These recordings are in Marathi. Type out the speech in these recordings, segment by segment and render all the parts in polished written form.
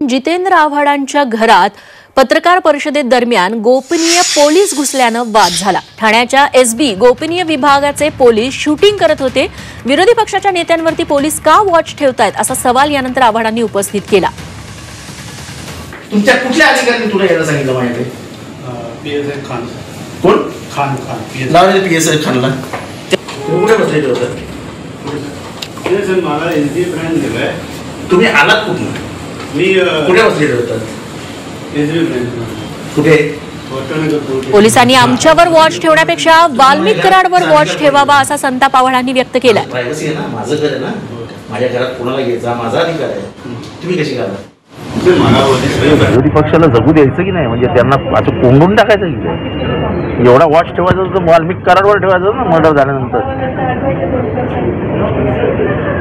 जितेंद्र आव्हाडांच्या घरात पत्रकार परिषदेदरम्यान गोपनीय पोलीस घुसल्यानं वाद झाला। ठाण्याच्या एसबी गोपनीय विभागाचे पोलीस शूटिंग करत होते। विरोधी पक्षाच्या नेत्यांवरती पोलीस का वॉच ठेवतायत असा सवाल यानंतर आव्हाडांनी उपस्थित केला। तुमच्या कुठल्या अधिकाऱ्यांनी तुला यायला सांगितलं माझ्याकडे? पीएसआय खान। कोण? खान पीएसआय खानला कुठे बसलेले होते? पीएसआय मला एसडी ब्रँड दिलाय। तुम्ही आलात कुठून? मी कुठे बसलेले होतात? एसडी ब्रँड कुठे? पोलिसांनी आमच्यावर वॉच ठेवण्यापेक्षा वाल्मिक कराडवर वॉच ठेवावा असा संताप आव्हाडांनी व्यक्त केला। प्रायव्हसी आहे ना, माझं घर आहे ना, माझ्या घरात कोणाला घ्यायचा माझा अधिकार आहे। तुम्ही कशी घाला? विरोधी पक्षाला जगू द्यायचं की नाही, म्हणजे त्यांना असं कोंडून टाकायचं की नाही? एवढा वॉच ठेवायचा तर वाल्मिक कराडवर ठेवायचं ना, मर्डर झाल्यानंतर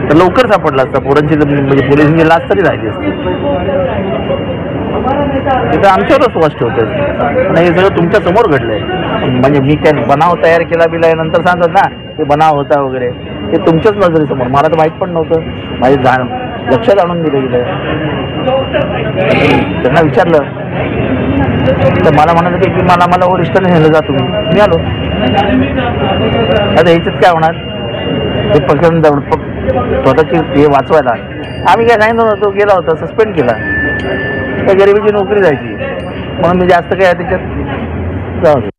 तर लवकर सापडला असता, पोरांची म्हणजे पोलिसांची लाच तरी राहिली असती। तिथं आमच्यावरच वॉच ठेवतात आणि हे सगळं तुमच्या समोर घडलंय। म्हणजे मी काय बनाव तयार केला बिला नंतर सांगतात ना ते बनाव होता वगैरे, हे तुमच्याच नजरेसमोर, मला तर माहीत पण नव्हतं, माझे लक्षात आणून दिलं गेलं। त्यांना विचारलं तर मला म्हणाले की मला वरिष्ठांनी नेलं जा, तुम्ही मी आलो। आता ह्याच्यात काय होणार? हे पक्षाने स्वतःची हे वाचवायला आम्ही काय सांगितलं नव्हतं, गेला होता, सस्पेंड केला, त्या गरिबीची नोकरी जायची म्हणून मी जास्त काय त्याच्यात जाऊ दे।